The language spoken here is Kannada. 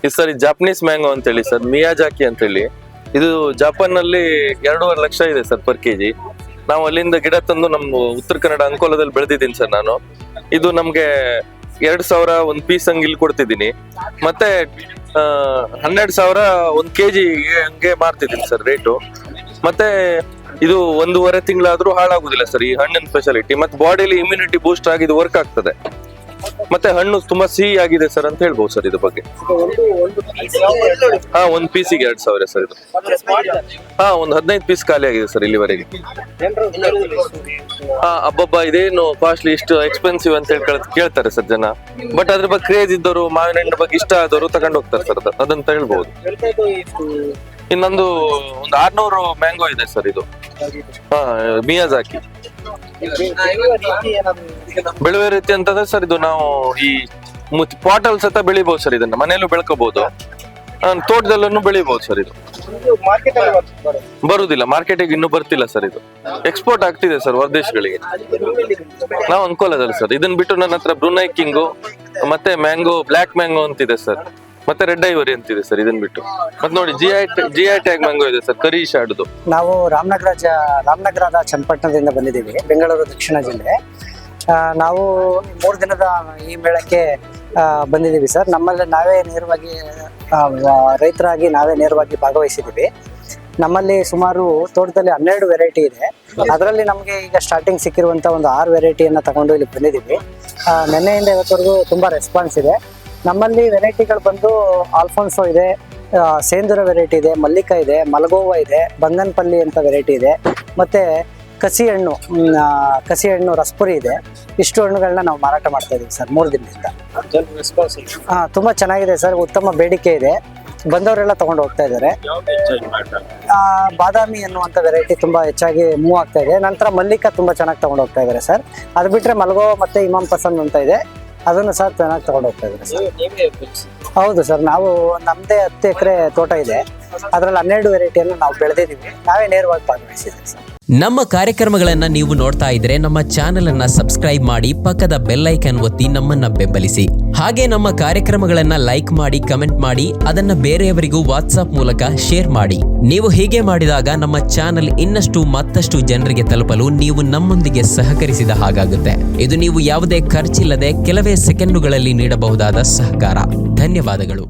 ಇದು ಸರ್ ಜಾಪನೀಸ್ ಮ್ಯಾಂಗೋ ಅಂತ ಹೇಳಿ ಸರ್, ಮಿಯಾಜಾಕಿ ಅಂತ ಹೇಳಿ. ಇದು ಜಪಾನ್ ನಲ್ಲಿ 2.5 ಲಕ್ಷ ಇದೆ ಸರ್ ಪರ್ ಕೆಜಿ. ನಾವು ಅಲ್ಲಿಂದ ಗಿಡ ತಂದು ನಮ್ಮ ಉತ್ತರ ಕನ್ನಡ ಅಂಕೋಲದಲ್ಲಿ ಬೆಳೆದಿದ್ದೀನಿ ಸರ್ ನಾನು. ಇದು ನಮ್ಗೆ 2,000 ಒಂದು ಪೀಸ್ ಹಂಗೆ ಇಲ್ಲಿ ಕೊಡ್ತಿದ್ದೀನಿ. ಮತ್ತೆ 12,000 ಒಂದು ಕೆಜಿ ಹಂಗೆ ಮಾರ್ತಿದ್ದೀನಿ ಸರ್ ರೇಟು. ಮತ್ತೆ ಇದು 1.5 ತಿಂಗಳಾದ್ರೂ ಹಾಳಾಗುದಿಲ್ಲ ಸರ್ ಈ ಹಣ್ಣಿನ ಸ್ಪೆಷಾಲಿಟಿ. ಮತ್ತೆ ಬಾಡಿಲಿ ಇಮ್ಯುನಿಟಿ ಬೂಸ್ಟ್ ಆಗಿ ಇದು ವರ್ಕ್ ಆಗ್ತದೆ. ಮತ್ತೆ ಹಣ್ಣು ತುಂಬಾ ಸಿಹಿ ಆಗಿದೆ ಸರ್ ಅಂತ ಹೇಳ್ಬೋದು ಸರ್ ಇದ್ರ ಬಗ್ಗೆ. ಒಂದು ಪೀಸಿಗೆ 2,000 ಸರ್ ಇದು. ಒಂದು 15 ಪೀಸ್ ಖಾಲಿ ಆಗಿದೆ ಸರ್ ಇಲ್ಲಿವರೆಗೆ. ಅಬ್ಬಬ್ಬ ಇದೇನು ಕಾಸ್ಟ್ಲಿ, ಇಷ್ಟು ಎಕ್ಸ್ಪೆನ್ಸಿವ್ ಅಂತ ಹೇಳಿ ಕೇಳ್ತಾರೆ ಸರ್ ಜನ. ಬಟ್ ಅದ್ರ ಬಗ್ಗೆ ಕ್ರೇಜ್ ಇದ್ದವರು, ಮಾವಿನ ಹಣ್ಣು ಬಗ್ಗೆ ಇಷ್ಟ ಆದವರು ತಗೊಂಡು ಹೋಗ್ತಾರೆ ಸರ್ ಅದಂತ ಹೇಳ್ಬೋದು. ಇನ್ನೊಂದು 600 ಮ್ಯಾಂಗೋ ಇದೆ ಸರ್ ಇದು. ಮಿಯಾಜಾಕಿ ಬೆಳೆಯುವ ರೀತಿ ಅಂತಂದ್ರೆ ಸರ್ ಇದು ನಾವು ಈ ಪಾಟಲ್ ಸತ ಬೆಳಿಬಹುದು ಸರ್. ಇದನ್ನ ಮನೆಯಲ್ಲೂ ಬೆಳ್ಕೋಬಹುದು, ತೋಟದಲ್ಲೂ ಬೆಳಿಬಹುದು ಸರ್. ಇದು ಬರುದಿಲ್ಲ, ಮಾರ್ಕೆಟಿಗೆ ಇನ್ನೂ ಬರ್ತಿಲ್ಲ ಸರ್. ಇದು ಎಕ್ಸ್ಪೋರ್ಟ್ ಆಗ್ತಿದೆ ಸರ್ ಹೊರದೇಶಗಳಿಗೆ. ನಾವು ಅಂಕೋಲದಲ್ಲಿ ಸರ್. ಇದನ್ನ ಬಿಟ್ಟು ನನ್ನ ಹತ್ರ ಬ್ರುನೈ ಕಿಂಗು ಮತ್ತೆ ಮ್ಯಾಂಗೋ, ಬ್ಲಾಕ್ ಮ್ಯಾಂಗೋ ಅಂತಿದೆ ಸರ್. ಮತ್ತೆ ರೆಡ್ ಐವರಿ ಅಂತಿದೆ ಸರ್. ಇದನ್ ಬಿಟ್ಟು ಮತ್ತೆ ನೋಡಿ ಜಿಐ ಟ್ಯಾಗ್ ಮ್ಯಾಂಗೋ ಇದೆ ಸರ್, ಕರಿ ಶಾಡ್ದು. ನಾವು ರಾಮನಗರದ ಚನ್ನಪಟ್ಟಣದಿಂದ ಬಂದಿದ್ದೀವಿ, ಬೆಂಗಳೂರು ದಕ್ಷಿಣ ಜಿಲ್ಲೆ. ನಾವು 3 ದಿನದ ಈ ಮೇಳಕ್ಕೆ ಬಂದಿದ್ದೀವಿ ಸರ್. ನಮ್ಮಲ್ಲಿ ನಾವೇ ನೇರವಾಗಿ ರೈತರಾಗಿ ನಾವೇ ನೇರವಾಗಿ ಭಾಗವಹಿಸಿದ್ದೀವಿ. ನಮ್ಮಲ್ಲಿ ಸುಮಾರು ತೋಟದಲ್ಲಿ 12 ವೆರೈಟಿ ಇದೆ. ಅದರಲ್ಲಿ ನಮಗೆ ಈಗ ಸ್ಟಾರ್ಟಿಂಗ್ ಸಿಕ್ಕಿರುವಂಥ ಒಂದು 6 ವೆರೈಟಿಯನ್ನು ತಗೊಂಡು ಇಲ್ಲಿ ಬಂದಿದ್ದೀವಿ. ನಿನ್ನೆಯಿಂದ ಇವತ್ತವರೆಗೂ ತುಂಬ ರೆಸ್ಪಾನ್ಸ್ ಇದೆ. ನಮ್ಮಲ್ಲಿ ವೆರೈಟಿಗಳು ಬಂದು ಆಲ್ಫೋನ್ಸೋ ಇದೆ, ಸೇಂದುರ ವೆರೈಟಿ ಇದೆ, ಮಲ್ಲಿಕ ಇದೆ, ಮಲಗೋವಾ ಇದೆ, ಬಂಗನ್ಪಲ್ಲಿ ಅಂತ ವೆರೈಟಿ ಇದೆ, ಮತ್ತು ಕಸಿ ಹಣ್ಣು ರಸ್ಪುರಿ ಇದೆ. ಇಷ್ಟು ಹಣ್ಣುಗಳನ್ನ ನಾವು ಮಾರಾಟ ಮಾಡ್ತಾ ಇದ್ದೀವಿ ಸರ್ 3 ದಿನದಿಂದ. ತುಂಬ ಚೆನ್ನಾಗಿದೆ ಸರ್, ಉತ್ತಮ ಬೇಡಿಕೆ ಇದೆ. ಬಂದವರೆಲ್ಲ ತಗೊಂಡು ಹೋಗ್ತಾ ಇದ್ದಾರೆ. ಬಾದಾಮಿ ಅನ್ನುವಂಥ ವೆರೈಟಿ ತುಂಬ ಹೆಚ್ಚಾಗಿ ಮೂವ್ ಆಗ್ತಾ ಇದೆ. ನಂತರ ಮಲ್ಲಿಕ ತುಂಬ ಚೆನ್ನಾಗಿ ತಗೊಂಡು ಹೋಗ್ತಾ ಇದ್ದಾರೆ ಸರ್. ಅದು ಬಿಟ್ಟರೆ ಮಲಗೋವಾ ಮತ್ತು ಇಮಾಮ್ ಪಸಂದ್ ಅಂತ ಇದೆ, ಅದನ್ನು ಸಹ ಚೆನ್ನಾಗಿ ತಗೊಂಡು ಹೋಗ್ತಾ ಇದ್ದಾರೆ ಸರ್. ಹೌದು ಸರ್, ನಾವು ನಮ್ಮದೇ 10 ಎಕರೆ ತೋಟ ಇದೆ. ಅದರಲ್ಲಿ 12 ವೆರೈಟಿಯನ್ನು ನಾವು ಬೆಳೆದಿದ್ದೀವಿ. ನಾವೇ ನೇರವಾಗಿ ಭಾಗವಹಿಸಿದ್ದೀವಿ ಸರ್. ನಮ್ಮ ಕಾರ್ಯಕ್ರಮಗಳನ್ನ ನೀವು ನೋಡ್ತಾ ಇದ್ರೆ ನಮ್ಮ ಚಾನೆಲ್ ಅನ್ನ ಸಬ್ಸ್ಕ್ರೈಬ್ ಮಾಡಿ, ಪಕ್ಕದ ಬೆಲ್ ಐಕನ್ ಒತ್ತಿ ನಮ್ಮನ್ನ ಬೆಂಬಲಿಸಿ. ಹಾಗೆ ನಮ್ಮ ಕಾರ್ಯಕ್ರಮಗಳನ್ನ ಲೈಕ್ ಮಾಡಿ, ಕಮೆಂಟ್ ಮಾಡಿ, ಅದನ್ನ ಬೇರೆಯವರಿಗೂ ವಾಟ್ಸ್ಆಪ್ ಮೂಲಕ ಶೇರ್ ಮಾಡಿ. ನೀವು ಹೀಗೆ ಮಾಡಿದಾಗ ನಮ್ಮ ಚಾನೆಲ್ ಇನ್ನಷ್ಟು ಮತ್ತಷ್ಟು ಜನರಿಗೆ ತಲುಪಲು ನೀವು ನಮ್ಮೊಂದಿಗೆ ಸಹಕರಿಸಿದ ಹಾಗಾಗುತ್ತೆ. ಇದು ನೀವು ಯಾವುದೇ ಖರ್ಚಿಲ್ಲದೆ ಕೆಲವೇ ಸೆಕೆಂಡುಗಳಲ್ಲಿ ನೀಡಬಹುದಾದ ಸಹಕಾರ. ಧನ್ಯವಾದಗಳು.